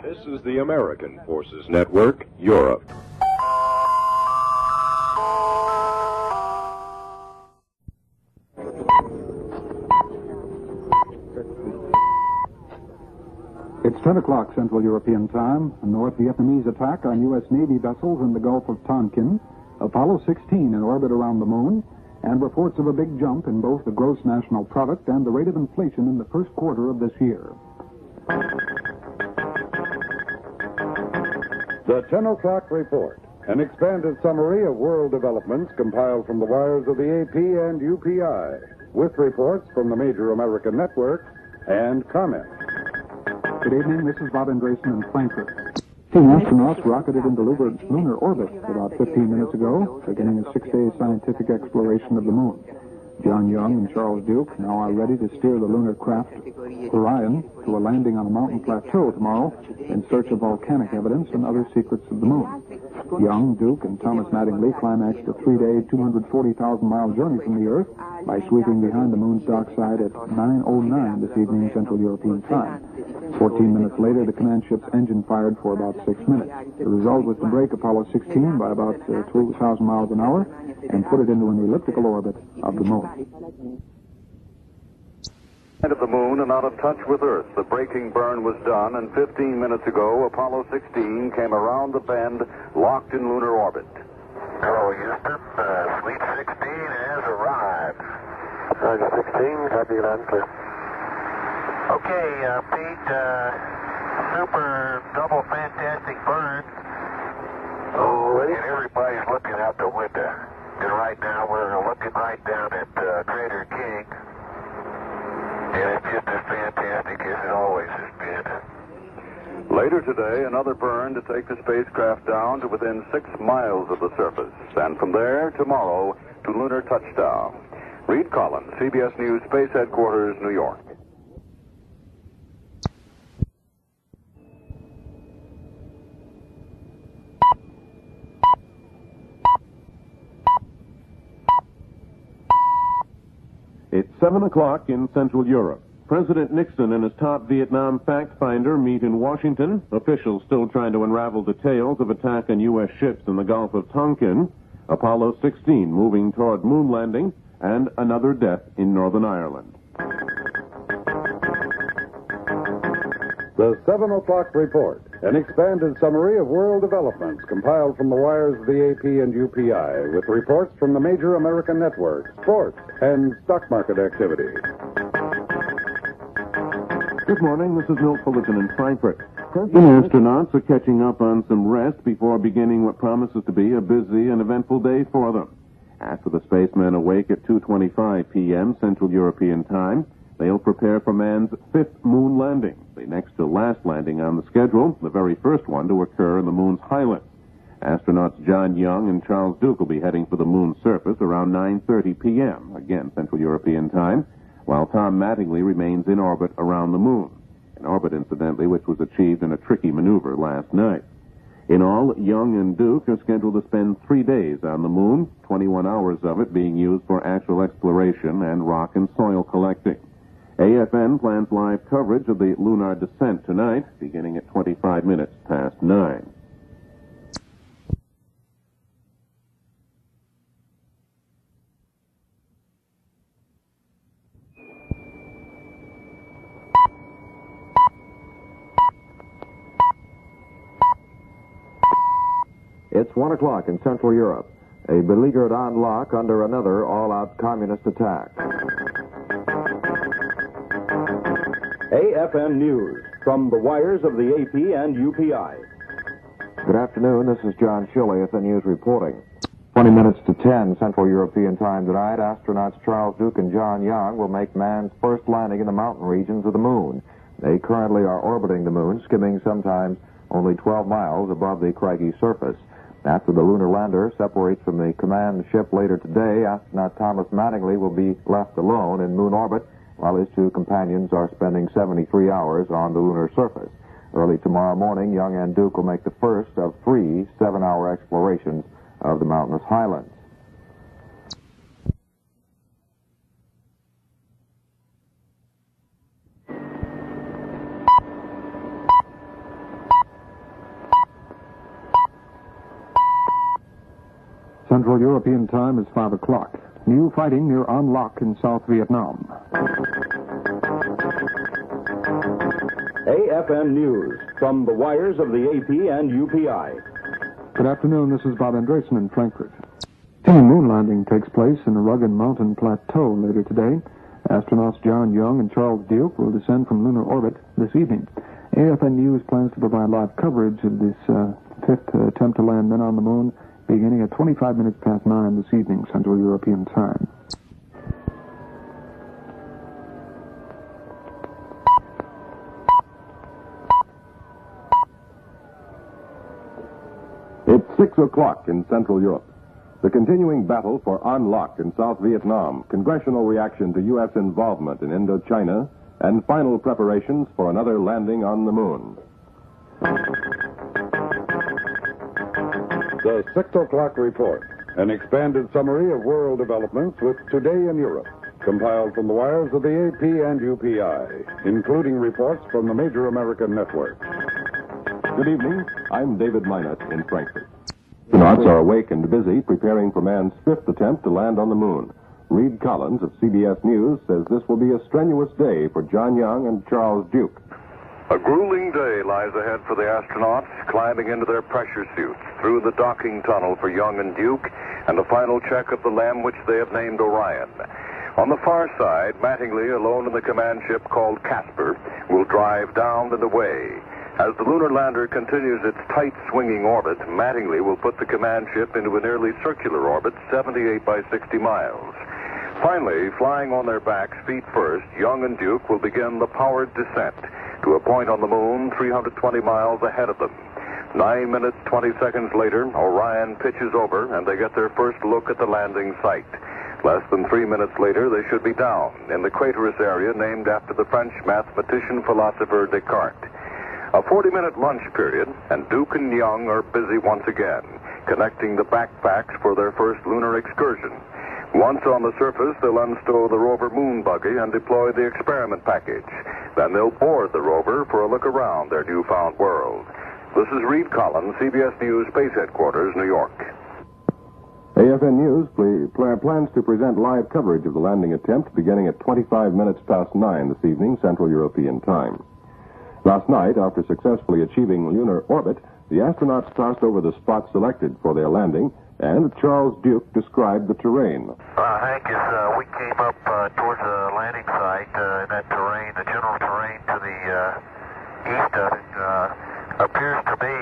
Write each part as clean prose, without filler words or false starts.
This is the American Forces Network, Europe. It's 10 o'clock Central European Time. A North Vietnamese attack on U.S. Navy vessels in the Gulf of Tonkin, Apollo 16 in orbit around the moon, and reports of a big jump in both the gross national product and the rate of inflation in the first quarter of this year. The 10 o'clock report, an expanded summary of world developments compiled from the wires of the AP and UPI, with reports from the major American networks and comments. Good evening, this is Bob Andreessen in Frankfurt. 2 astronauts rocketed into lunar orbit about 15 minutes ago, beginning a 6-day scientific exploration of the moon. John Young and Charles Duke now are ready to steer the lunar craft Orion to a landing on a mountain plateau tomorrow in search of volcanic evidence and other secrets of the moon. Young, Duke, and Thomas Mattingly climaxed a 3-day, 240,000-mile journey from the Earth by sweeping behind the moon's dark side at 9:09 this evening Central European Time. 14 minutes later, the command ship's engine fired for about 6 minutes. The result was to break Apollo 16 by about 12,000 miles an hour and put it into an elliptical orbit of the moon. Of the moon and out of touch with Earth. The braking burn was done, and 15 minutes ago, Apollo 16 came around the bend, locked in lunar orbit. Hello, Houston. Fleet 16 has arrived. Roger, 16. Copy, loud and clear. Okay, Pete, super double fantastic burn. Oh, and everybody's looking out the window. And right now, we're looking right down at Crater King. And it's just as fantastic as it always has been. Later today, another burn to take the spacecraft down to within 6 miles of the surface. And from there, tomorrow, to lunar touchdown. Reed Collins, CBS News Space Headquarters, New York. It's 7 o'clock in Central Europe. President Nixon and his top Vietnam fact finder meet in Washington. Officials still trying to unravel details of attack on U.S. ships in the Gulf of Tonkin. Apollo 16 moving toward moon landing, and another death in Northern Ireland. The 7 o'clock report, an expanded summary of world developments compiled from the wires of the AP and UPI, with reports from the major American networks, sports, and stock market activity. Good morning, this is Milt Fullerton in Frankfurt. Astronauts are catching up on some rest before beginning what promises to be a busy and eventful day for them. After the spacemen awake at 2:25 p.m. Central European Time, they'll prepare for man's 5th moon landing, the next to last landing on the schedule, the very first one to occur in the moon's highlands. Astronauts John Young and Charles Duke will be heading for the moon's surface around 9:30 p.m., again Central European Time, while Tom Mattingly remains in orbit around the moon, an orbit, incidentally, which was achieved in a tricky maneuver last night. In all, Young and Duke are scheduled to spend 3 days on the moon, 21 hours of it being used for actual exploration and rock and soil collecting. AFN plans live coverage of the lunar descent tonight, beginning at 25 minutes past 9. It's 1 o'clock in Central Europe. A beleaguered en loc under another all-out communist attack. AFN News, from the wires of the AP and UPI. Good afternoon, this is John Shilley at the News reporting. 20 minutes to 10 Central European Time tonight, astronauts Charles Duke and John Young will make man's first landing in the mountain regions of the moon. They currently are orbiting the moon, skimming sometimes only 12 miles above the craggy surface. After the lunar lander separates from the command ship later today, astronaut Thomas Mattingly will be left alone in moon orbit, while his 2 companions are spending 73 hours on the lunar surface. Early tomorrow morning, Young and Duke will make the first of 3 7-hour explorations of the mountainous highlands. Central European Time is 5 o'clock. New fighting near An Loc in South Vietnam. AFN News from the wires of the AP and UPI. Good afternoon, this is Bob Andresen in Frankfurt. Team moon landing takes place in a rugged mountain plateau later today. Astronauts John Young and Charles Duke will descend from lunar orbit this evening. AFN News plans to provide live coverage of this fifth attempt to land men on the moon beginning at 25 minutes past 9 this evening, Central European Time. It's 6 o'clock in Central Europe. The continuing battle for An Loc in South Vietnam, congressional reaction to U.S. involvement in Indochina, and final preparations for another landing on the moon. The 6 o'clock report, an expanded summary of world developments with Today in Europe, compiled from the wires of the AP and UPI, including reports from the major American networks. Good evening. I'm David Minot in Frankfurt. Astronauts are awake and busy preparing for man's fifth attempt to land on the moon. Reed Collins of CBS News says this will be a strenuous day for John Young and Charles Duke. A grueling day lies ahead for the astronauts, climbing into their pressure suits, through the docking tunnel for Young and Duke, and the final check of the LEM, which they have named Orion. On the far side, Mattingly, alone in the command ship called Casper, will drive down and away. As the lunar lander continues its tight swinging orbit, Mattingly will put the command ship into a nearly circular orbit, 78 by 60 miles. Finally, flying on their backs, feet first, Young and Duke will begin the powered descent to a point on the moon 320 miles ahead of them. 9 minutes, 20 seconds later, Orion pitches over and they get their first look at the landing site. Less than 3 minutes later, they should be down in the craterous area named after the French mathematician philosopher Descartes. A 40-minute lunch period, and Duke and Young are busy once again, connecting the backpacks for their first lunar excursion. Once on the surface, they'll unstow the rover moon buggy and deploy the experiment package. Then they'll board the rover for a look around their newfound world. This is Reed Collins, CBS News Space Headquarters, New York. AFN News plans to present live coverage of the landing attempt beginning at 25 minutes past 9 this evening, Central European Time. Last night, after successfully achieving lunar orbit, the astronauts tossed over the spot selected for their landing, and Charles Duke described the terrain. Hank, as we came up towards the landing site, that terrain, the general terrain to the east of it, appears to be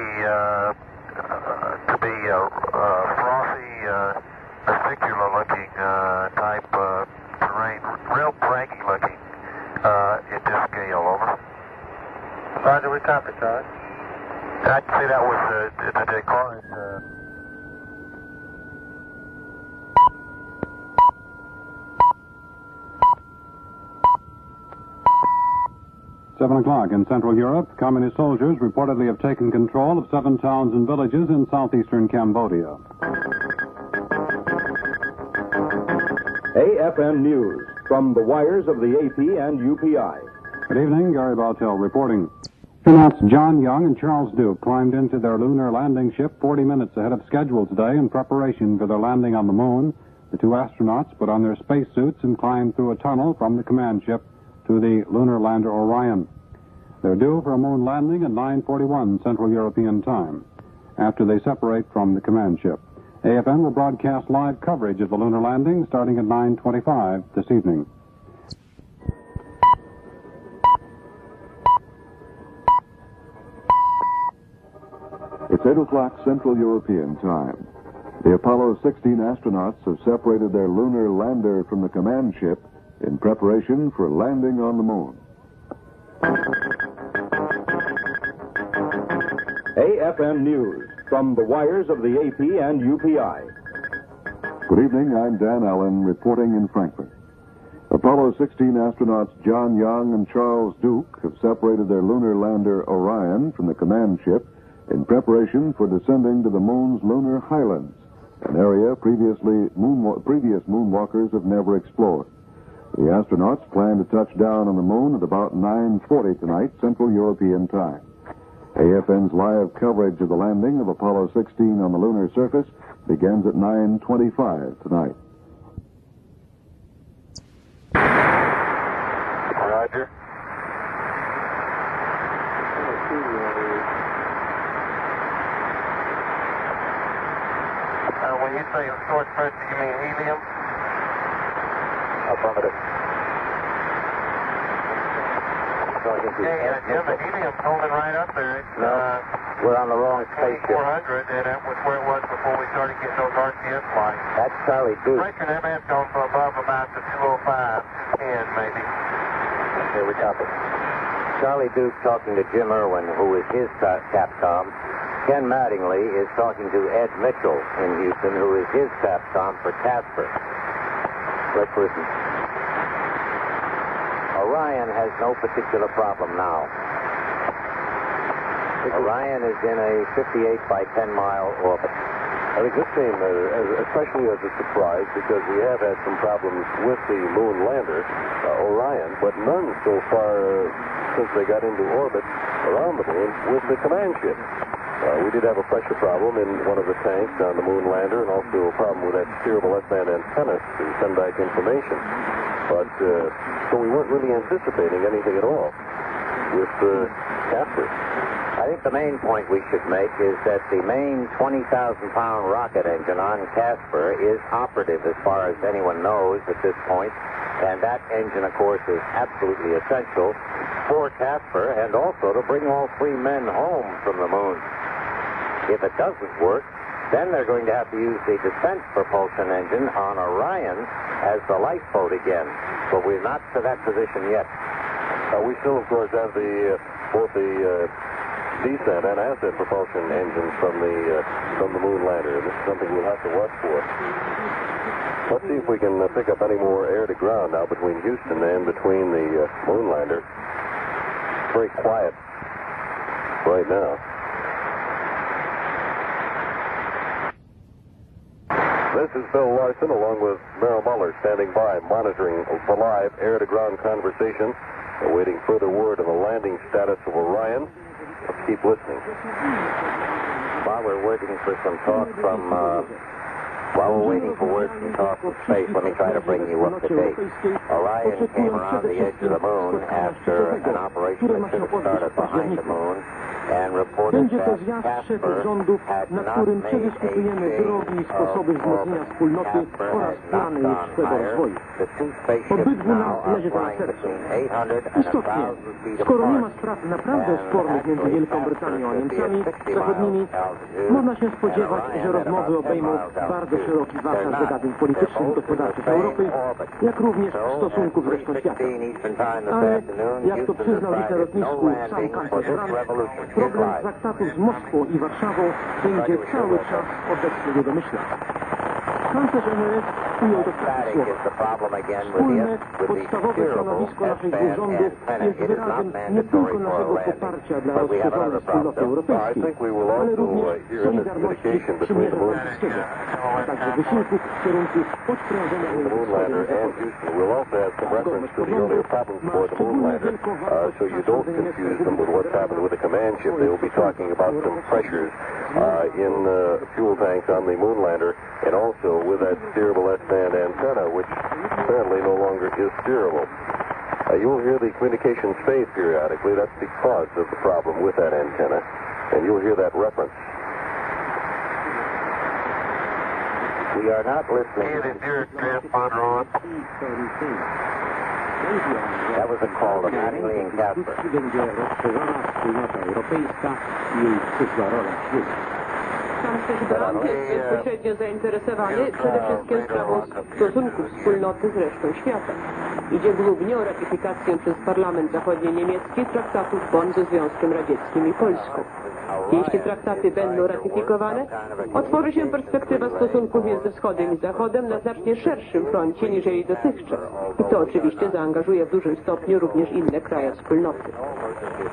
frothy, acicular-looking type terrain, real braggy looking at this scale. Over. Roger, we copy, Todd. I'd say that was the Descartes. 7 o'clock in Central Europe, communist soldiers reportedly have taken control of 7 towns and villages in southeastern Cambodia. AFN News from the wires of the AP and UPI. Good evening, Gary Bartell reporting. Astronauts John Young and Charles Duke climbed into their lunar landing ship 40 minutes ahead of schedule today in preparation for their landing on the moon. The 2 astronauts put on their spacesuits and climbed through a tunnel from the command ship to the lunar lander Orion. They're due for a moon landing at 9:41 Central European Time, after they separate from the command ship. AFN will broadcast live coverage of the lunar landing starting at 9:25 this evening. It's 8 o'clock Central European Time. The Apollo 16 astronauts have separated their lunar lander from the command ship in preparation for landing on the moon. AFN News from the wires of the AP and UPI. Good evening, I'm Dan Allen reporting in Frankfurt. Apollo 16 astronauts John Young and Charles Duke have separated their lunar lander Orion from the command ship in preparation for descending to the moon's lunar highlands, an area previous moonwalkers have never explored. The astronauts plan to touch down on the moon at about 9:40 tonight, Central European Time. AFN's live coverage of the landing of Apollo 16 on the lunar surface begins at 9:25 tonight. Roger. When you say short pressure, you mean helium? Affirmative. Jim, the helium's holding right up there. We're on the wrong spaceship. 400, and that was where it was before we started getting those RCS flights. That's Charlie Duke. Pressure in MF's going from above about the 205, 210 maybe. Here we copy. Charlie Duke talking to Jim Irwin, who is his Capcom. Ken Mattingly is talking to Ed Mitchell in Houston, who is his Capcom for Casper. Let's listen. Orion has no particular problem now. Orion is in a 58 by 10 mile orbit. I think this came especially as a surprise because we have had some problems with the moon lander, Orion, but none so far since they got into orbit around the moon with the command ship. We did have a pressure problem in one of the tanks on the moon lander and also a problem with that steerable S-band antenna to send back information. But so we weren't really anticipating anything at all with Casper. I think the main point we should make is that the main 20,000-pound rocket engine on Casper is operative as far as anyone knows at this point, and that engine, of course, is absolutely essential for Casper and also to bring all three men home from the moon. If it doesn't work, then they're going to have to use the descent propulsion engine on Orion as the lifeboat again, but we're not to that position yet. We still, of course, have both the descent and ascent propulsion engines from the moon lander, and this is something we'll have to watch for. Let's see if we can pick up any more air to ground now between Houston and between the moon lander. It's very quiet right now. This is Bill Larson along with Merrill Muller standing by monitoring the live air-to-ground conversation, awaiting further word on the landing status of Orion. Let's keep listening. While we're waiting for some talk from, while we're waiting for words from talk from space, let me try to bring you up to date. Orion came around the edge of the moon after an operation that should have started behind the moon and reported that Casper had not made a change. Casper has not gone higher. The two spaceships now are flying between 800 and 1,000 feet apart. Można się spodziewać, że rozmowy obejmą bardzo szeroki wachlarz zagadnień politycznych, gospodarczych Europy, jak również stosunków z resztą świata. Ale, jak to przyznał wicelotnisku sam kanclerz Brandt, problem traktatów z Moskwą i Warszawą będzie cały czas obecny w jego myślach. Kanclerz NRS ujął to w takich słowach. Wspólne, podstawowe stanowisko naszych dwóch rządów jest wyrazem nie tylko naszego poparcia dla rozszerzonej wspólnoty europejskiej, ale również solidarności przymierza brytyjskiego, a także wysiłków w kierunku odprężenia so you don't confuse them with what's happened with the command ship. They will be talking about some pressures in fuel tanks on the moon lander and also with that steerable S-band antenna, which apparently no longer is steerable. You'll hear the communications fade periodically. That's because of the problem with that antenna, and you'll hear that reference. We are not listening. That was a call to Mattingly and Casper. Kanclerz Brandt jest bezpośrednio zainteresowany przede wszystkim sprawą stosunków wspólnoty z resztą świata. Idzie głównie o ratyfikację przez Parlament Zachodnio-Niemiecki traktatów Bonn ze Związkiem Radzieckim i Polską. Jeśli traktaty będą ratyfikowane, otworzy się perspektywa stosunków między Wschodem i Zachodem na znacznie szerszym froncie niżeli dotychczas. I to oczywiście zaangażuje w dużym stopniu również inne kraje wspólnoty.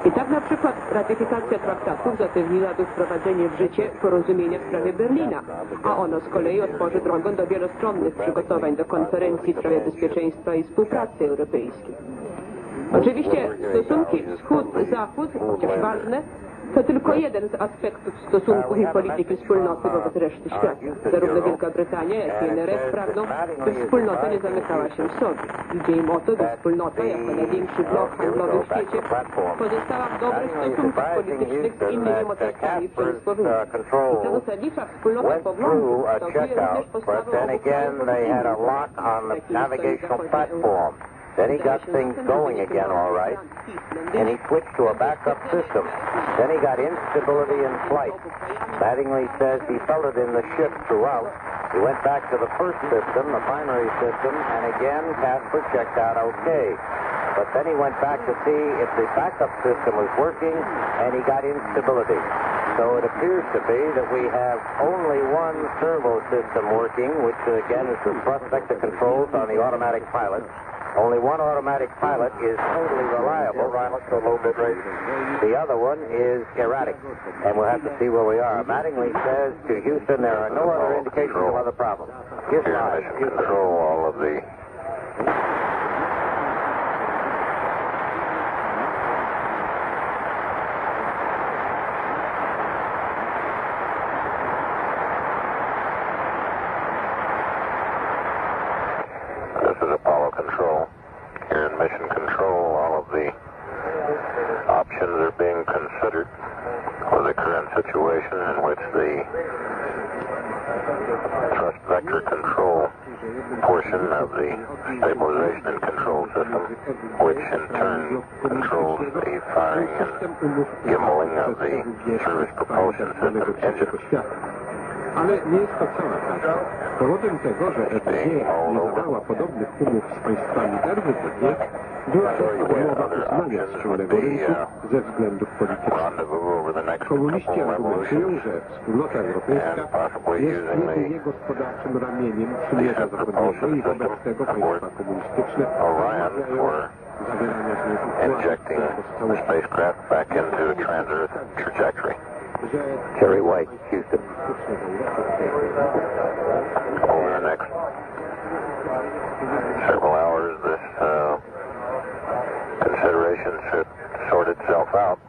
I tak na przykład ratyfikacja traktatów zapewniła wprowadzenie w życie porozumienia w sprawie Berlina, a ono z kolei otworzy drogę do wielostronnych przygotowań do konferencji w sprawie bezpieczeństwa i współpracy europejskiej. Oczywiście stosunki wschód-zachód, chociaż ważne, To tylko jeden z aspektów stosunków i polityki wspólnoty wobec reszty świata. Zarówno Wielka Brytania, jak i NRF pragną, by wspólnota nie zamykała się w sobie. Idzie im o to, by wspólnota, jako największy blok handlowy w świecie, pozostała w dobrych stosunkach politycznych z innymi mocarstwami przemysłowymi. I ta zasadnicza wspólnota poglądów kształtuje również postawę Then he got things going again all right, and he switched to a backup system. Then he got instability in flight. Mattingly says he felt it in the ship throughout. He went back to the first system, the primary system, and again Casper checked out okay. But then he went back to see if the backup system was working, and he got instability. So it appears to be that we have only one servo system working, which again is the thrust vector controls on the automatic pilot. Only one automatic pilot is totally reliable. The other one is erratic, and we'll have to see where we are. Mattingly says to Houston there are no other indications of other problems. Houston, control all of the Apollo Control. Here in Mission Control, all of the options are being considered for the current situation in which the thrust vector control portion of the stabilization and control system, which in turn controls the firing and gimbaling of the service propulsion system engine. Ale nie jest to cała prawda. Powodem tego, że FAA nie dodała podobnych umów z państwami RWPG, była umowa uznania wspólnego rynku ze względów politycznych. Komuniści argumentują, że wspólnota europejska jest jedynie gospodarczym ramieniem przymierza zachodniego i wobec tego państwa komunistyczne zawierania z nią injecting the spacecraft back into a trans-Earth trajectory. Terry White, Houston. Over the next several hours, this consideration should sort itself out.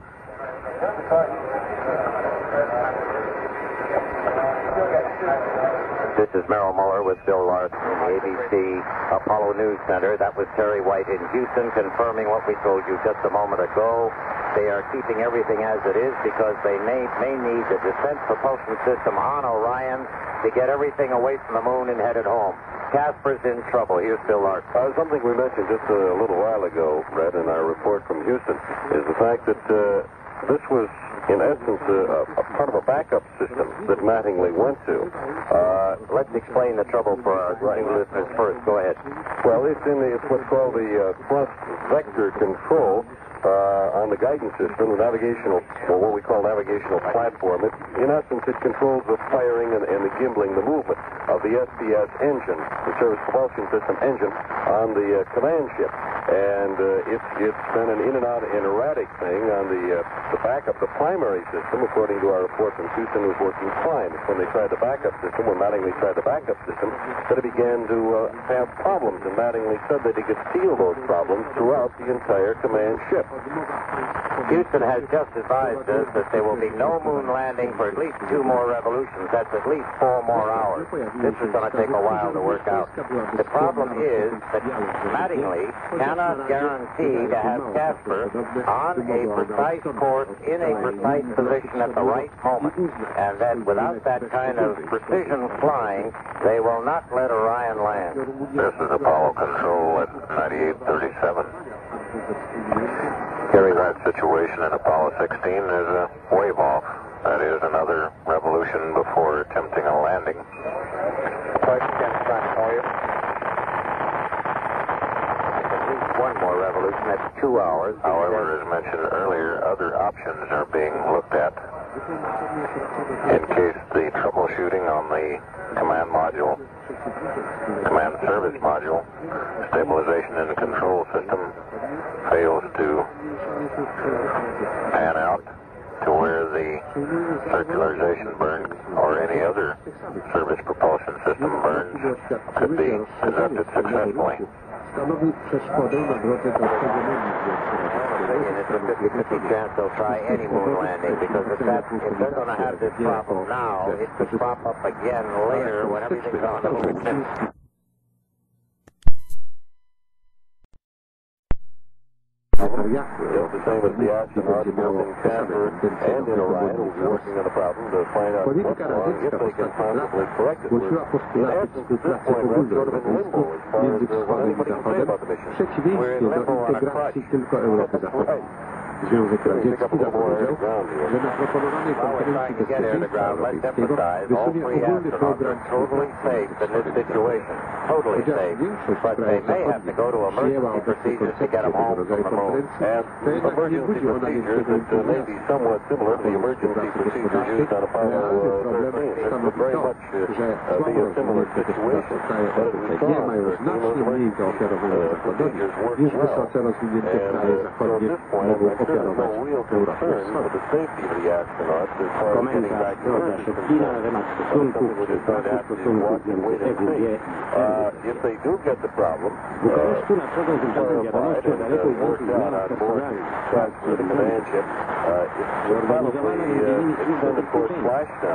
This is Merrill Muller with Bill Larson in the ABC Apollo News Center. That was Terry White in Houston confirming what we told you just a moment ago. They are keeping everything as it is because they may need the descent propulsion system on Orion to get everything away from the moon and headed home. Casper's in trouble. Here's Bill Larson. Something we mentioned just a little while ago, Brett, in our report from Houston, is the fact that this was, in essence, a part of a backup system that Mattingly went to. Let's explain the trouble for our new listeners first. Go ahead. Well, it's what's called the thrust vector control on the guidance system, the navigational, or what we call navigational platform. In essence, it controls the firing and the gimbling, the movement of the SPS engine, the Service Propulsion System engine, on the command ship. And it's been an in and out and erratic thing on the backup. The primary system, according to our report from Houston, was working fine. It's when they tried the backup system, when Mattingly tried the backup system, that it began to have problems. And Mattingly said that he could feel those problems throughout the entire command ship. Houston has just advised us that there will be no moon landing for at least 2 more revolutions. That's at least 4 more hours. This is going to take a while to work out. The problem is that Mattingly cannot guarantee to have Casper on a precise course in a precise position at the right moment. And that without that kind of precision flying, they will not let Orion land. This is Apollo Control at 9837. Terry, that situation in Apollo 16 is a wave off. That is another revolution before attempting a landing. One more revolution, that's 2 hours. However, as mentioned earlier, other options are being looked at in case the troubleshooting on the command module, command service module, stabilization and control system fails to pan out to where the circularization burn or any other service propulsion system burns could be conducted successfully. stanowi przeszkodę na drodze do przeglądu. It's a 50-50 chance they'll try any moon landing, because if they're going to have this problem now, it could pop up again later when everything's on the moon. Just the same as the astronauts both in Casper and in Orion will be working on the problem to find out what's wrong, if they can possibly correct it. In essence, at this point, we're sort of in limbo as far as what anybody can say about the mission. We're in limbo on a crutch. That's right. Związek Radziecki zapowiedział, że na proponowanej konferencji bezpieczeństwa europejskiego wysunie ogólny program chociaż większość krajów zachodnich przyjęła obecnie koncepcję tego rodzaju konferencji, to jednak nie budzi ona niczego entuzjazmu. Współpracy gospodarczej realny problem stanowi to, że słabo rozwinięte gospodarstwa kraje europejskie mają znacznie mniej do ofiarowania Zachodowi niż wysoce rozwinięte kraje zachodnie mogą ofiarować Europie Wschodniej. Komentarz do Szopkina na temat stosunków czy braku stosunków między EWG w Bukaresztu nadszedł tymczasem wiadomości o daleko idących zmianach personalnych w składce organizacji. Zorganizowano m.in. Izbę Bezpieczeństwa.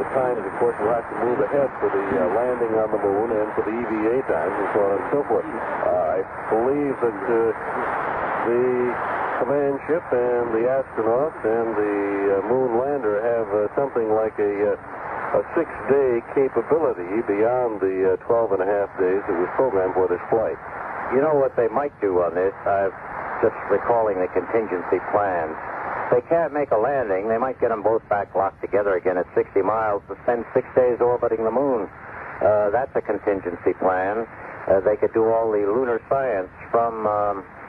the times, of course, will have to move ahead for the landing on the moon and for the EVA times and so on and so forth. I believe that the command ship and the astronauts and the moon lander have something like a 6-day capability beyond the 12 and a half days that was programmed for this flight. You know what they might do on this? I'm just recalling the contingency plans. If they can't make a landing, they might get them both back locked together again at 60 miles to spend 6 days orbiting the moon. That's a contingency plan. They could do all the lunar science from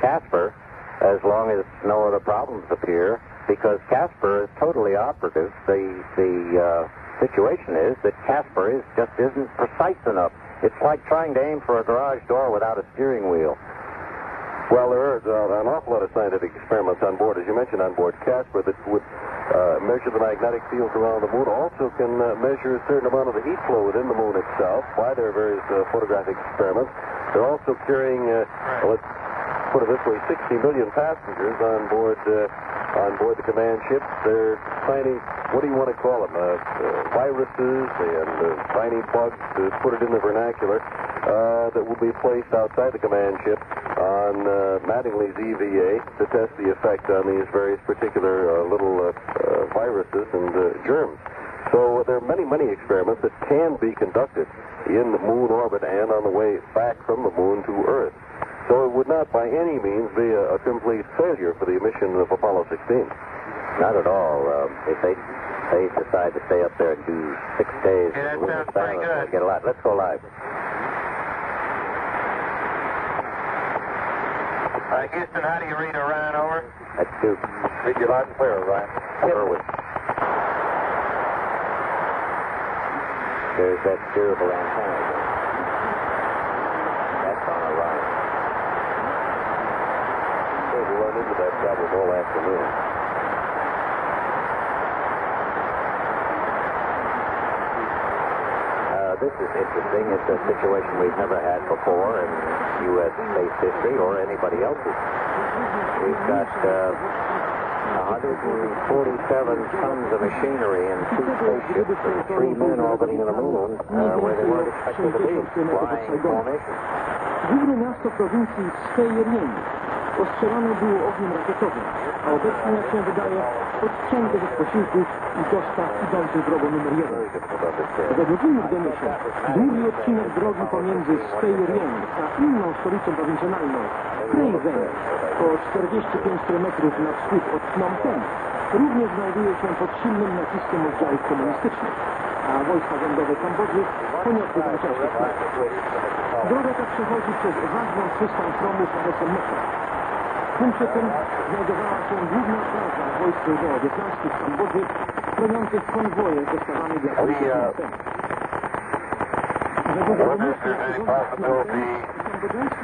Casper as long as no other problems appear, because Casper is totally operative. The situation is that Casper just isn't precise enough. It's like trying to aim for a garage door without a steering wheel. Well, there are an awful lot of scientific experiments on board, as you mentioned, on board Casper, that would measure the magnetic fields around the moon, also can measure a certain amount of the heat flow within the moon itself by their various photographic experiments. They're also carrying, let's put it this way, 60 million passengers on board the command ship. They're finding, what do you want to call them, viruses and tiny bugs, to put it in the vernacular, that will be placed outside the command ship on Mattingly's EVA to test the effect on these various particular little viruses and germs. So there are many, many experiments that can be conducted in the moon orbit and on the way back from the moon to Earth. So it would not by any means be a complete failure for the mission of Apollo 16. Not at all. If they decide to stay up there and do 6 days, yeah, that sounds pretty good. Get a lot. Let's go live. Houston, how do you read Orion, over? That's Duke. Read you loud and clear, Orion. Forward. There's that steerable antenna. That's on Orion. So we'll run into that problem all afternoon. This is interesting. It's a situation we've never had before in U.S. space history or anybody else's. We've got 147 tons of machinery and 2 spaceships and 3 men orbiting the moon where they weren't expected to be, flying in formation. Główne miasto prowincji Steyerien ostrzelane było ogniem rakietowym, a obecnie, jak się wydaje, odcięte od posiłków i dostaw idących drogą numer 1. Według innych doniesień, długi odcinek drogi pomiędzy Steyerien a inną stolicą prowincjonalną, Freisen, o 45 km na wschód od Phnom Penh, również znajduje się pod silnym naciskiem oddziałów komunistycznych, a wojska rządowe Kambodży poniosły tam ciężkie straty. Droga ta przechodzi przez ważną przystań promu Mekka. W punkcie tym znajdowała się główna plaża wojsk wietnamskich w Kambodży, chroniących konwoje dostawane dla policji Phnom Penh. Według wiadomości kambodżański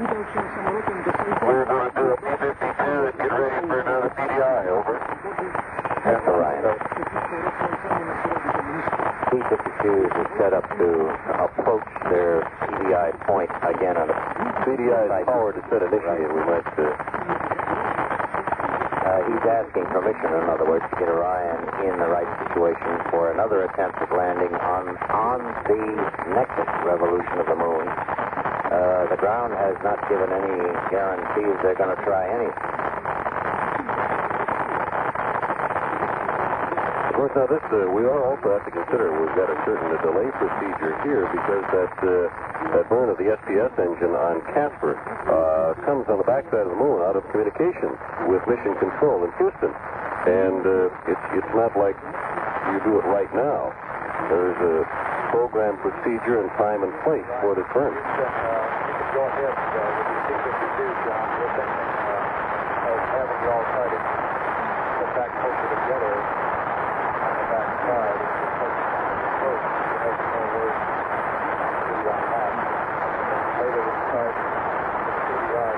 udał się samolotem do T-52s is set up to approach their CDI point again on the CDI is powered to set initially, and we might... he's asking permission, in other words, to get Orion in the right situation for another attempt at landing on the next revolution of the moon. The ground has not given any guarantees they're going to try anything. Of course, now this, we also have to consider we've got a certain delay procedure here because that burn of the SPS engine on Casper comes on the backside of the moon out of communication with mission control in Houston. And it's not like you do it right now. There's a program procedure and time and place for this burn. Go ahead with the T-52, John, with them, having you all try to get back closer together on the back side. First, you have to know where you're on that. Later, we try to CDI.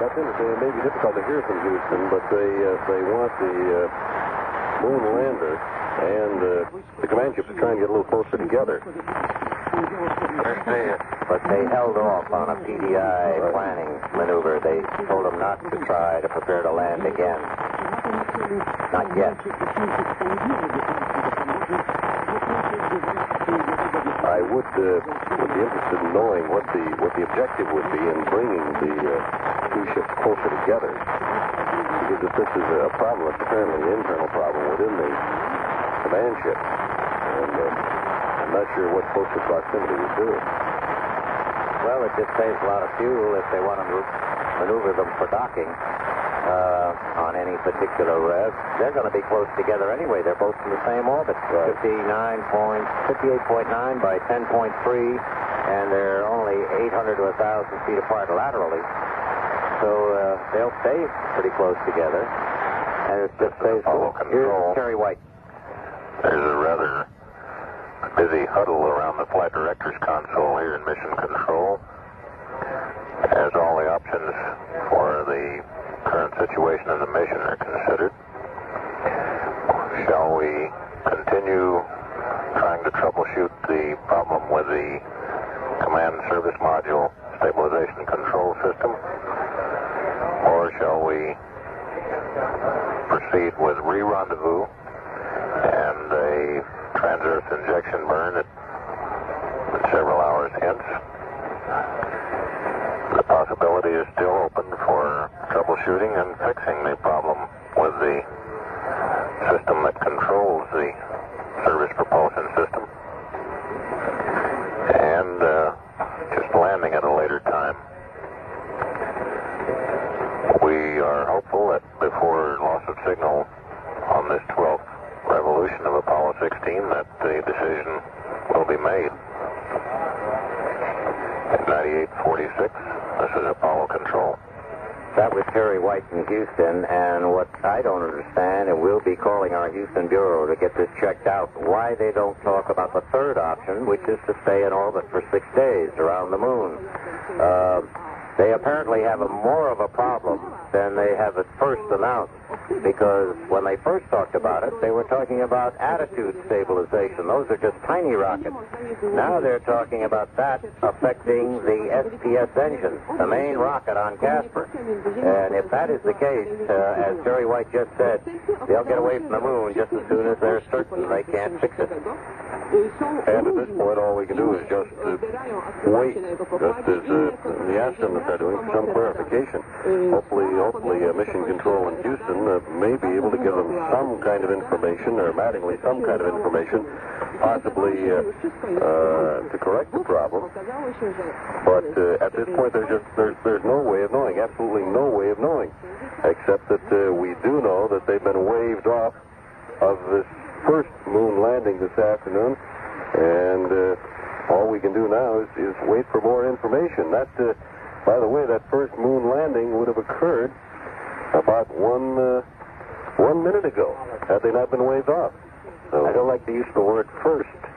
That's interesting. It may be difficult to hear from Houston, but they want the moon lander and the command ship is trying to get a little closer together. But they held off on a PDI planning maneuver. They told them not to try to prepare to land again. Not yet. I would be interested in knowing what the objective would be in bringing the two ships closer together. Because if this is a problem, it's apparently an internal problem within the command ship. And I'm not sure what closer proximity would do. Well, it just saves a lot of fuel if they want to maneuver them for docking on any particular rev. They're going to be close together anyway. They're both in the same orbit. Right. 58.9 by 10.3, and they're only 800 to 1,000 feet apart laterally. So they'll stay pretty close together. And it just saves fuel. Here's Terry White. There's a rather busy huddle around the flight director's console here in mission control. As all the options for the current situation of the mission are considered. Shall we continue trying to troubleshoot the problem with the command service module stabilization control system? Or shall we proceed with re-rendezvous and a trans-earth injection burn at several hours hence? The possibility is still open for troubleshooting and fixing the problem with the system that controls the service propulsion system, and just landing at a later time. We are hopeful that before loss of signal on this 12th revolution of Apollo 16 that the decision will be made. At 9846, this is Apollo Control. That was Terry White in Houston, and what I don't understand, and we'll be calling our Houston Bureau to get this checked out, why they don't talk about the third option, which is to stay in orbit for 6 days around the moon. They apparently have more of a problem than they have at first announced, because when they first talked about it, they were talking about attitude stabilization. Those are just tiny rockets. Now they're talking about that affecting the SPS engine, the main rocket on Casper. And if that is the case, as Terry White just said, they'll get away from the moon just as soon as they're certain they can't fix it. And at this point, all we can do is just wait, just as the astronauts are doing, for some clarification. Hopefully, Mission Control in Houston may be able to give them some kind of information, or Mattingly some kind of information, possibly to correct the problem. But at this point, there's no way of knowing, absolutely no way of knowing, except that we do know that they've been waved off of this first moon landing this afternoon, and all we can do now is wait for more information. That, by the way, that first moon landing would have occurred about 1 minute ago, had they not been waved off. So I don't like to use the word first.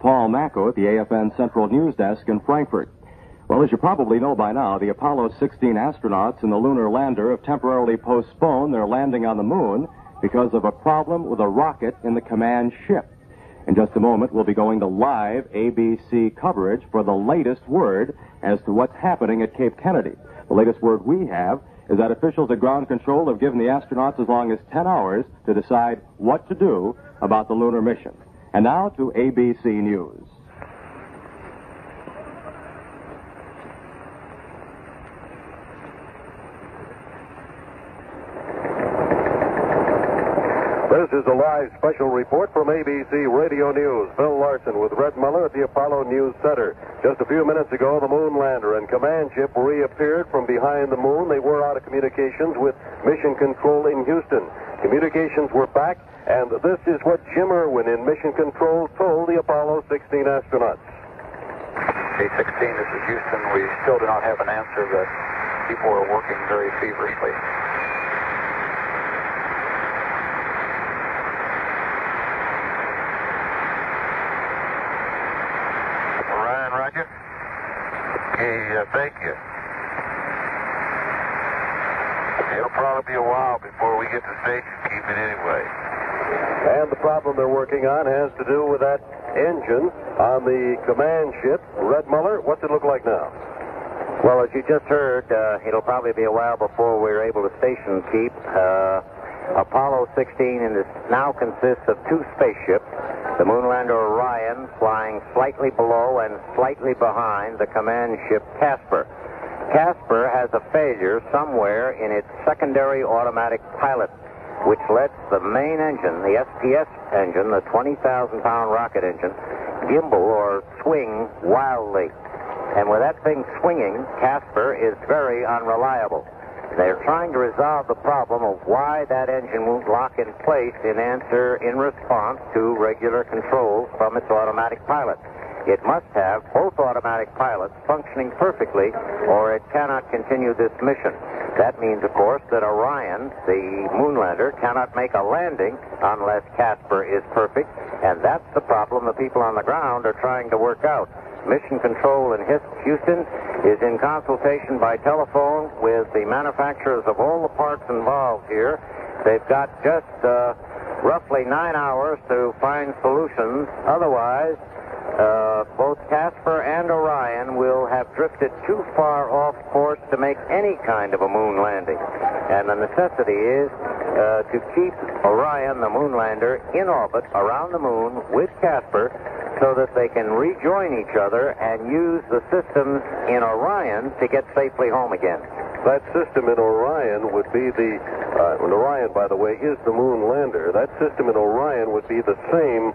Paul Macco at the AFN Central News Desk in Frankfurt. Well, as you probably know by now, the Apollo 16 astronauts and the lunar lander have temporarily postponed their landing on the moon because of a problem with a rocket in the command ship. In just a moment, we'll be going to live ABC coverage for the latest word as to what's happening at Cape Kennedy. The latest word we have is that officials at ground control have given the astronauts as long as 10 hours to decide what to do about the lunar mission. And now to ABC News. This is a live special report from ABC Radio News. Bill Larson with Red Muller at the Apollo News Center. Just a few minutes ago, the moon lander and command ship reappeared from behind the moon. They were out of communications with Mission Control in Houston. Communications were back, and this is what Jim Irwin in Mission Control told the Apollo 16 astronauts. A-16, this is Houston. We still do not have an answer, but people are working very feverishly. Roger. Okay, thank you. It'll probably be a while before we get to station keeping anyway. And the problem they're working on has to do with that engine on the command ship. Red Muller, what's it look like now? Well, as you just heard, it'll probably be a while before we're able to station keep. Apollo 16 now consists of two spaceships. The moonlander Orion flying slightly below and slightly behind the command ship Casper. Casper has a failure somewhere in its secondary automatic pilot, which lets the main engine, the SPS engine, the 20,000-pound rocket engine, gimbal or swing wildly. And with that thing swinging, Casper is very unreliable. They're trying to resolve the problem of why that engine won't lock in place in response to regular controls from its automatic pilot. It must have both automatic pilots functioning perfectly, or it cannot continue this mission. That means, of course, that Orion, the moonlander, cannot make a landing unless Casper is perfect, and that's the problem the people on the ground are trying to work out. Mission Control in Houston is in consultation by telephone with the manufacturers of all the parts involved here. They've got just roughly 9 hours to find solutions. Otherwise, both Casper and Orion will have drifted too far off course to make any kind of a moon landing. And the necessity is to keep Orion, the moonlander, in orbit around the moon with Casper so that they can rejoin each other and use the systems in Orion to get safely home again. That system in Orion would be Orion, by the way, is the moon lander. That system in Orion would be the same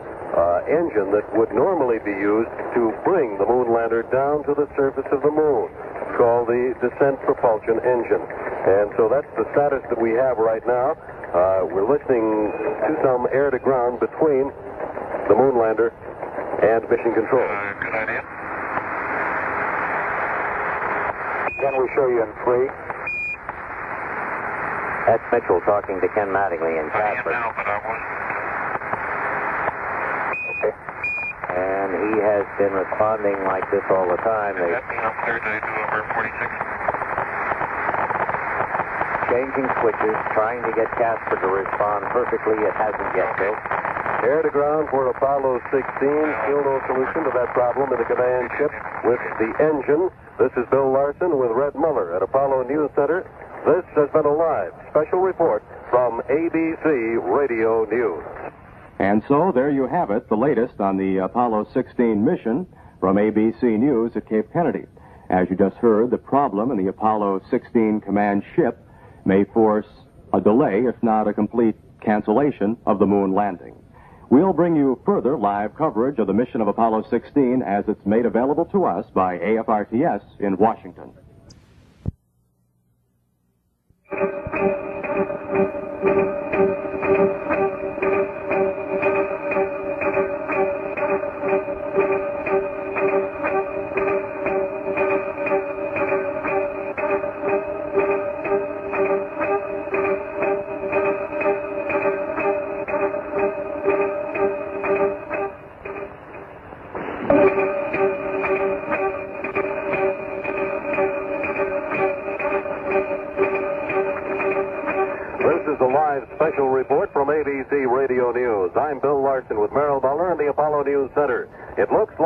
engine that would normally be used to bring the moon lander down to the surface of the moon. It's called the descent propulsion engine. And so that's the status that we have right now. We're listening to some air-to-ground between the moon lander and Mission Control. Good idea. Can we show you in free? That's Mitchell talking to Ken Mattingly in Casper. I am now, but I wasn't. Okay. And he has been responding like this all the time. Does that mean I'm cleared to do over 46? Changing switches, trying to get Casper to respond perfectly. It hasn't yet, Bill. Air-to-ground for Apollo 16. Still no solution to that problem in the command ship with the engine. This is Bill Larson with Red Muller at Apollo News Center. This has been a live special report from ABC Radio News. And so there you have it, the latest on the Apollo 16 mission from ABC News at Cape Kennedy. As you just heard, the problem in the Apollo 16 command ship may force a delay, if not a complete cancellation, of the moon landing. We'll bring you further live coverage of the mission of Apollo 16 as it's made available to us by AFRTS in Washington.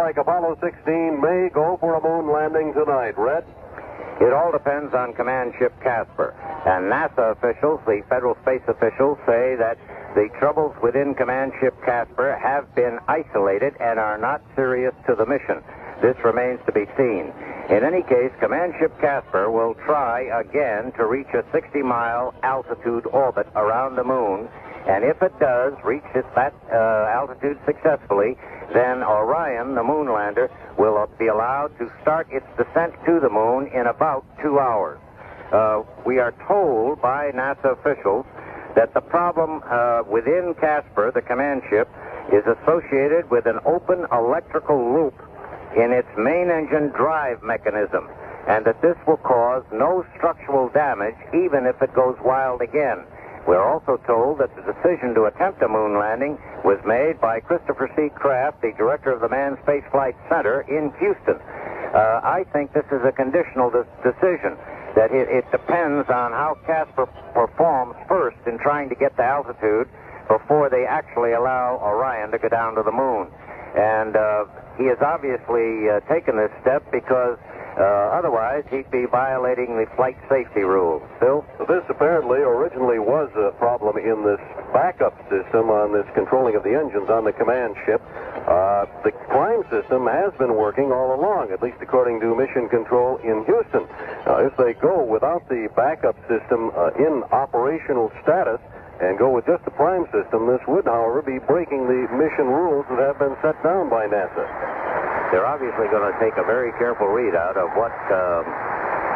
like Apollo 16 may go for a moon landing tonight. Red? It all depends on Command Ship Casper. And NASA officials, the federal space officials, say that the troubles within Command Ship Casper have been isolated and are not serious to the mission. This remains to be seen. In any case, Command Ship Casper will try again to reach a 60-mile altitude orbit around the moon. And if it does reach that altitude successfully, then Orion, the moon lander, will be allowed to start its descent to the moon in about 2 hours. We are told by NASA officials that the problem within Casper, the command ship, is associated with an open electrical loop in its main engine drive mechanism, and that this will cause no structural damage even if it goes wild again. We're also told that the decision to attempt a moon landing was made by Christopher C. Kraft, the director of the Manned Space Flight Center in Houston. I think this is a conditional decision, that it depends on how Casper performs first in trying to get to altitude before they actually allow Orion to go down to the moon. And he has obviously taken this step because otherwise he'd be violating the flight safety rules. Phil? This apparently originally was a problem in this backup system on this controlling of the engines on the command ship. The prime system has been working all along, at least according to Mission Control in Houston. If they go without the backup system in operational status and go with just the prime system, this would, however, be breaking the mission rules that have been set down by NASA. They're obviously going to take a very careful readout of what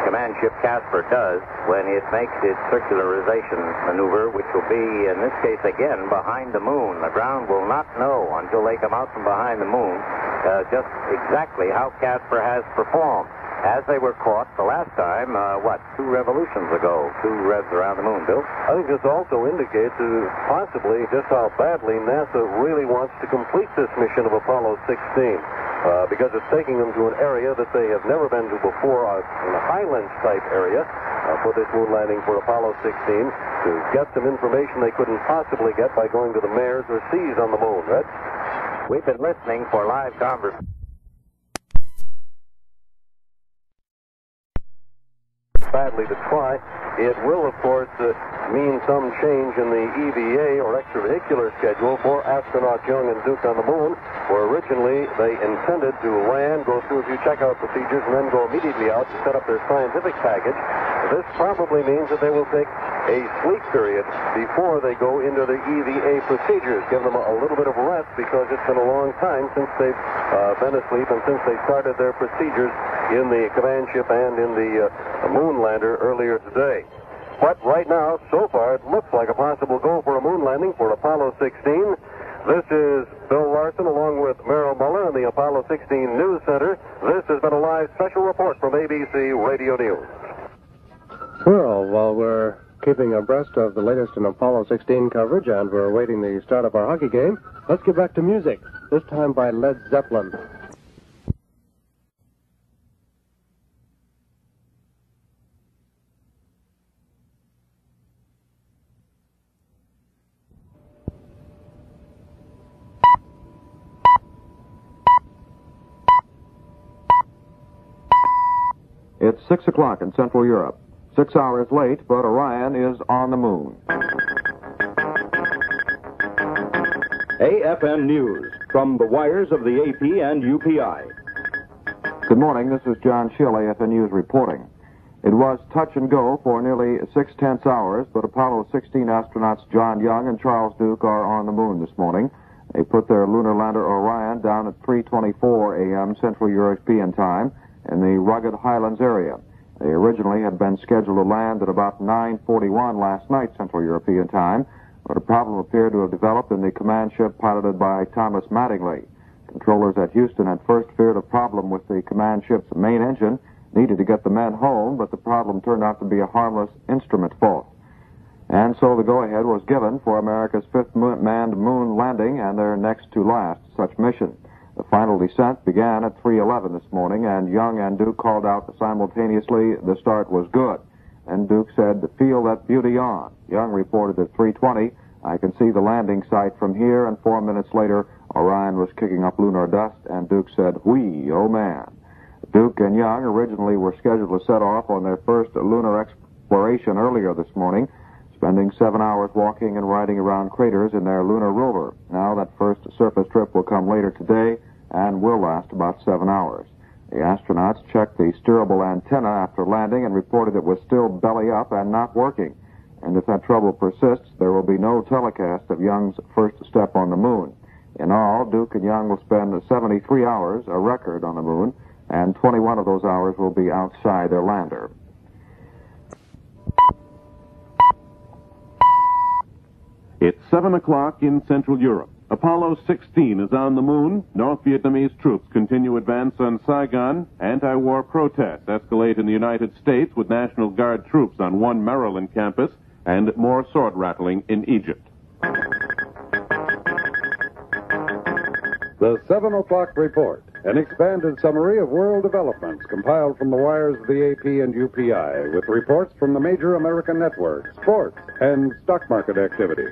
Command Ship Casper does when it makes its circularization maneuver, which will be, in this case again, behind the moon. The ground will not know until they come out from behind the moon just exactly how Casper has performed. As they were caught the last time, 2 revolutions ago, 2 revs around the moon, Bill? I think this also indicates possibly just how badly NASA really wants to complete this mission of Apollo 16. Because it's taking them to an area that they have never been to before, in a highlands-type area, for this moon landing for Apollo 16, to get some information they couldn't possibly get by going to the mares or seas on the moon, Red? We've been listening for live conversation. Badly to try. It will, of course, mean some change in the EVA, or extravehicular schedule, for astronauts Young and Duke on the moon, where originally they intended to land, go through a few checkout procedures, and then go immediately out to set up their scientific package. This probably means that they will take a sleep period before they go into the EVA procedures, give them a little bit of rest, because it's been a long time since they've been asleep and since they started their procedures in the command ship and in the moon lander earlier today. But right now, so far, it looks like a possible go for a moon landing for Apollo 16. This is Bill Larson along with Merrill Muller in the Apollo 16 News Center. This has been a live special report from ABC Radio News. Well, while we're keeping abreast of the latest in Apollo 16 coverage and we're awaiting the start of our hockey game, let's get back to music, this time by Led Zeppelin. It's 6 o'clock in Central Europe. 6 hours late, but Orion is on the moon. AFN News from the wires of the AP and UPI. Good morning, this is John Schill, AFN News reporting. It was touch and go for nearly 6/10 hours, but Apollo 16 astronauts John Young and Charles Duke are on the moon this morning. They put their lunar lander Orion down at 3:24 a.m. Central European time in the rugged highlands area. They originally had been scheduled to land at about 9:41 last night Central European time, but a problem appeared to have developed in the command ship piloted by Thomas Mattingly. Controllers at Houston had first feared a problem with the command ship's main engine, needed to get the men home, but the problem turned out to be a harmless instrument fault. And so the go-ahead was given for America's 5th manned moon landing and their next to last such mission. The final descent began at 3:11 this morning, and Young and Duke called out simultaneously the start was good. And Duke said, "Feel that beauty on." Young reported at 3:20, "I can see the landing site from here," and 4 minutes later, Orion was kicking up lunar dust, and Duke said, "Whee, oh man." Duke and Young originally were scheduled to set off on their first lunar exploration earlier this morning, spending 7 hours walking and riding around craters in their lunar rover. Now that first surface trip will come later today and will last about 7 hours. The astronauts checked the steerable antenna after landing and reported it was still belly up and not working. And if that trouble persists, there will be no telecast of Young's first step on the moon. In all, Duke and Young will spend 73 hours, a record, on the moon, and 21 of those hours will be outside their lander. It's 7 o'clock in Central Europe. Apollo 16 is on the moon. North Vietnamese troops continue advance on Saigon. Anti-war protests escalate in the United States with National Guard troops on one Maryland campus and more sword rattling in Egypt. The 7 o'clock report, an expanded summary of world developments compiled from the wires of the AP and UPI, with reports from the major American networks, sports, and stock market activity.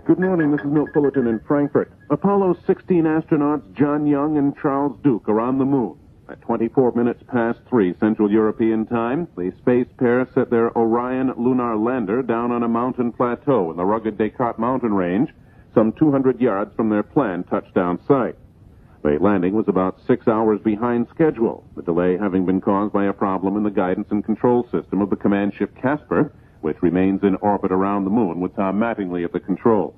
Good morning, this is Milt Fullerton in Frankfurt. Apollo 16 astronauts John Young and Charles Duke are on the moon. At 24 minutes past 3 Central European time, the space pair set their Orion lunar lander down on a mountain plateau in the rugged Descartes mountain range, some 200 yards from their planned touchdown site. The landing was about 6 hours behind schedule, the delay having been caused by a problem in the guidance and control system of the command ship Casper, which remains in orbit around the moon with Tom Mattingly at the controls.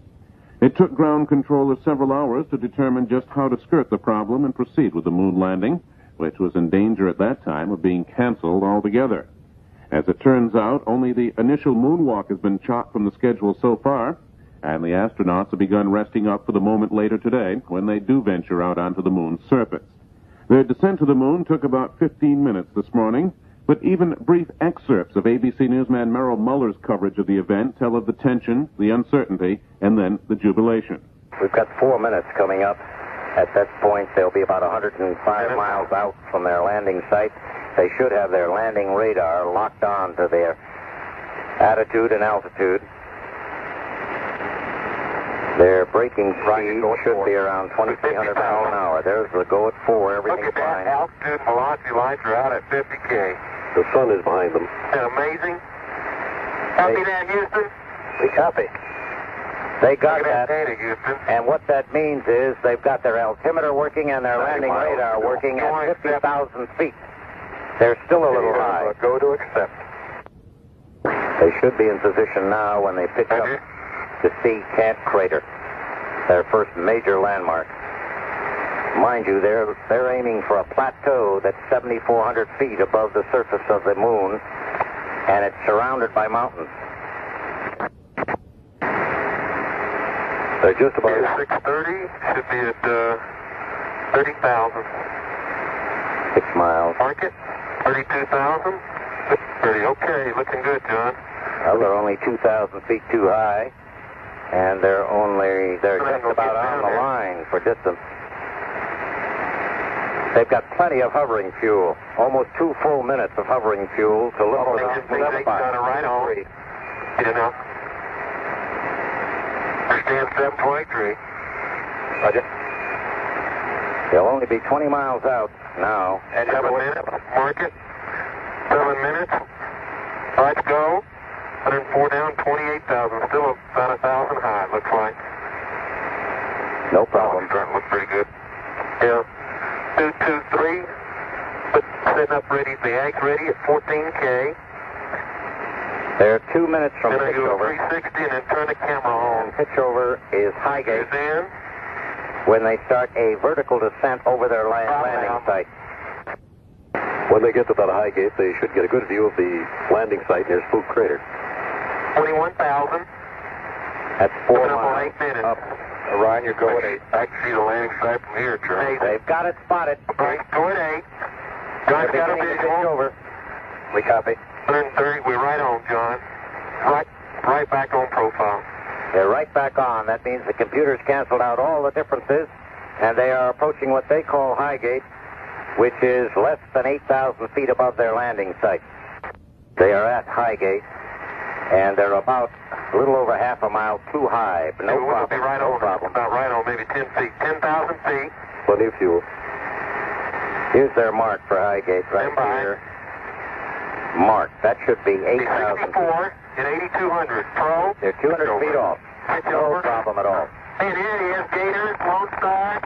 It took ground controllers several hours to determine just how to skirt the problem and proceed with the moon landing, which was in danger at that time of being canceled altogether. As it turns out, only the initial moonwalk has been chopped from the schedule so far, and the astronauts have begun resting up for the moment later today when they do venture out onto the moon's surface. Their descent to the moon took about 15 minutes this morning, but even brief excerpts of ABC newsman Merrill Muller's coverage of the event tell of the tension, the uncertainty, and then the jubilation. We've got 4 minutes coming up. At that point, they'll be about 105 miles out from their landing site. They should have their landing radar locked on to their attitude and altitude. Their braking speed should be around 2,300 miles an hour. There's the go at 4, everything's fine. Altitude and velocity lights are out at 50K. The sun is behind them. Isn't that amazing? Copy that, Houston? We copy. They got that, data, Houston. and what that means is they've got their altimeter working and their landing radar working at 50,000 feet. They're still a little high. Go to accept. They should be in position now when they pitch up to see Camp Crater, their first major landmark. Mind you, they're aiming for a plateau that's 7,400 feet above the surface of the moon, and it's surrounded by mountains. They're just about 630, should be at 30,000. 6 miles. Mark it, 32,000. 630, okay, looking good, John. Well, they're only 2,000 feet too high, and they're just about on the line for distance. They've got plenty of hovering fuel, almost 2 full minutes of hovering fuel to lift without They got it right on. You know. Stand 723. Roger. They'll only be 20 miles out now. And 7 minutes. Mark it. 7 minutes. Let's go. 104 down, 28,000. Still about 1,000 high, looks like. No problem. Starting to look pretty good. Yeah. 223. Setting up ready. The ag's ready at 14K. They're 2 minutes from then pitchover. I do a 360 and then turn the camera on. And pitchover is Highgate. In. When they start a vertical descent over their landing site. When they get to that Highgate, they should get a good view of the landing site near Spook Crater. 21,000. That's 4 miles 8 minutes. up. Orion, you're going 8. I can see the landing site from here, Charlie. They've got it spotted. Right, go at 8. John's got a visual. We copy. 130, we're right on, John. Right back on profile. They're right back on. That means the computers canceled out all the differences, and they are approaching what they call Highgate, which is less than 8,000 feet above their landing site. They are at Highgate. And they're about a little over half a mile too high. But no problem. Be right no on, problem. about right on, maybe 10 feet. 10,000 feet. Plenty of fuel. Here's their mark for Highgate right here. Mark. That should be 8,000 feet. 64 and 8,200. Pro. They're 200 feet off. Pitch No over. problem at all. And here he is, Gators, Lone Star.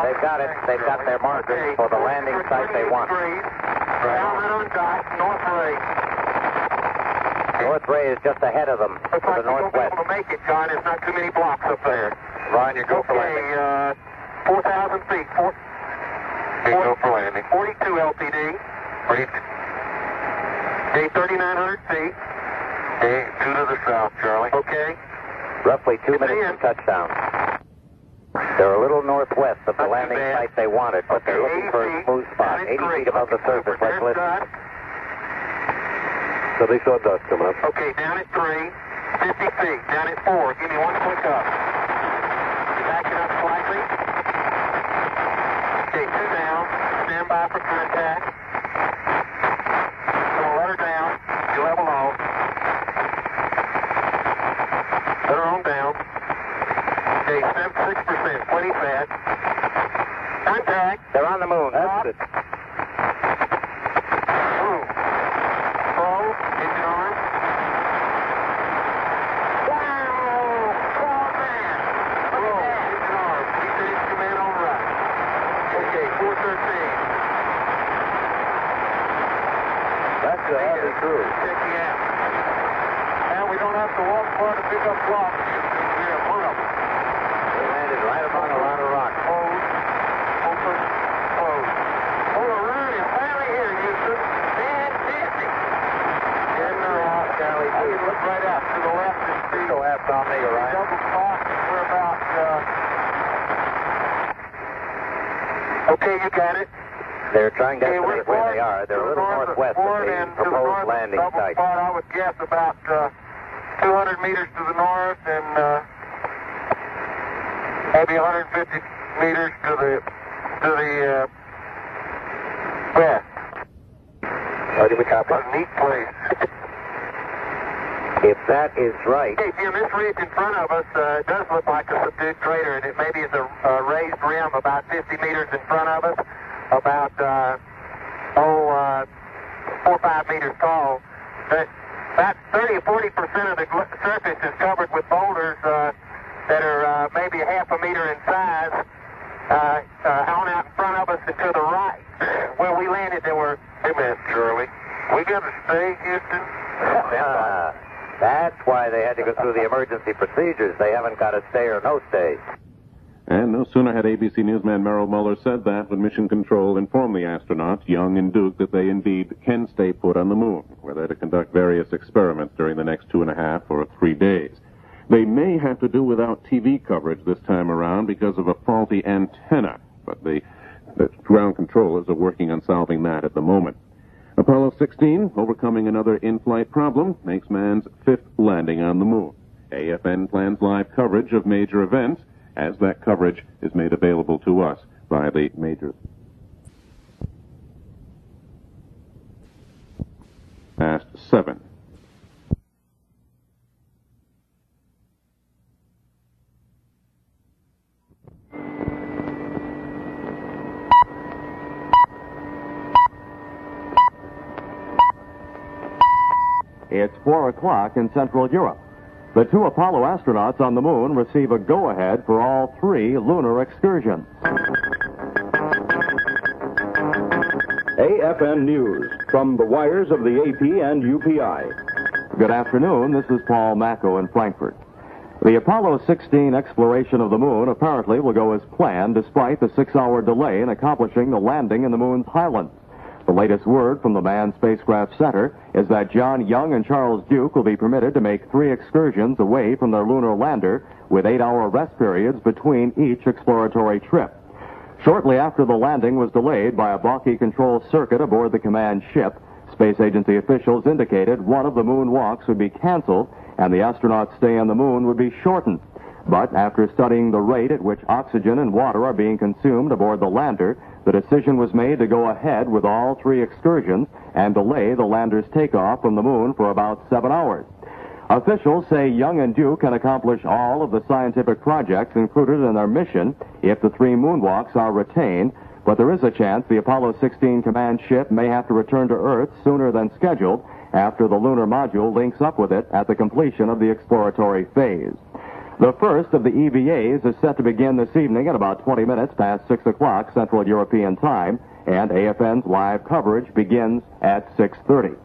They've got it. They've got their markers for the landing site they want. Helmet on dot, North Ray. North Ray is just ahead of them to the northwest. Able to make it, John. There's not too many blocks up there. Ryan, you go for landing. 4,000 feet. Go for landing. 42 LTD. Okay, 3,900 feet. Okay, 2 to the south, Charlie. Okay. Roughly 2 minutes from touchdown. They're a little northwest of the landing site they wanted, but they're looking for a smooth spot. 80 feet above the surface. Let's listen. So they saw dust coming up. Okay, down at 3. 50 feet. Down at 4. Give me 1 quick up. Back it up slightly. Okay, 2 down. Stand by for contact. So let her down. You level off. Let her on down. Okay, 6%. Plenty fat. Contact. They're on the moon. That's it. That's a heavy crew. Check you out. Now we don't have to walk far to pick up blocks. We're in front of them. They landed right upon a lot of rock. Close. Open. Close. Oh, around and finally here, Houston. Fantastic. And Charlie, I can look right out to the left and see. So half on me, Ryan. Double spot. We're about. Okay, you got it. They're trying to estimate where they are. They're a little northwest of the proposed landing site. I would guess about 200 meters to the north and maybe 150 meters to the west. Do we copy? A neat place. If that is right. Hey, Jim, this ridge in front of us does look like a subdued crater, and it maybe is a raised rim about 50 meters in front of us. About 4 or 5 meters tall. About 30 or 40% of the surface is covered with boulders that are maybe half a meter in size. On out in front of us and to the right. Where we landed, there were. Hey, man, Charlie. We got to stay, Houston? That's why they had to go through the emergency procedures. They haven't got a stay or no stay. And no sooner had ABC newsman Merrill Muller said that when Mission Control informed the astronauts, Young and Duke, that they indeed can stay put on the moon, where they're to conduct various experiments during the next 2.5 or 3 days. They may have to do without TV coverage this time around because of a faulty antenna, but the ground controllers are working on solving that at the moment. Apollo 16, overcoming another in-flight problem, makes man's 5th landing on the moon. AFN plans live coverage of major events, as that coverage is made available to us by the majors. Past 7. It's 4 o'clock in Central Europe. The 2 Apollo astronauts on the moon receive a go-ahead for all 3 lunar excursions. AFN News from the wires of the AP and UPI. Good afternoon. This is Paul Macco in Frankfurt. The Apollo 16 exploration of the moon apparently will go as planned despite the 6-hour delay in accomplishing the landing in the moon's highlands. The latest word from the Manned Spacecraft Center is that John Young and Charles Duke will be permitted to make 3 excursions away from their lunar lander with 8-hour rest periods between each exploratory trip. Shortly after the landing was delayed by a balky control circuit aboard the command ship, space agency officials indicated one of the moon walks would be canceled and the astronauts' stay on the moon would be shortened. But after studying the rate at which oxygen and water are being consumed aboard the lander, the decision was made to go ahead with all 3 excursions and delay the lander's takeoff from the moon for about 7 hours. Officials say Young and Duke can accomplish all of the scientific projects included in their mission if the 3 moonwalks are retained, but there is a chance the Apollo 16 command ship may have to return to Earth sooner than scheduled after the lunar module links up with it at the completion of the exploratory phase. The first of the EVAs is set to begin this evening at about 20 minutes past 6 o'clock Central European Time, and AFN's live coverage begins at 6:30.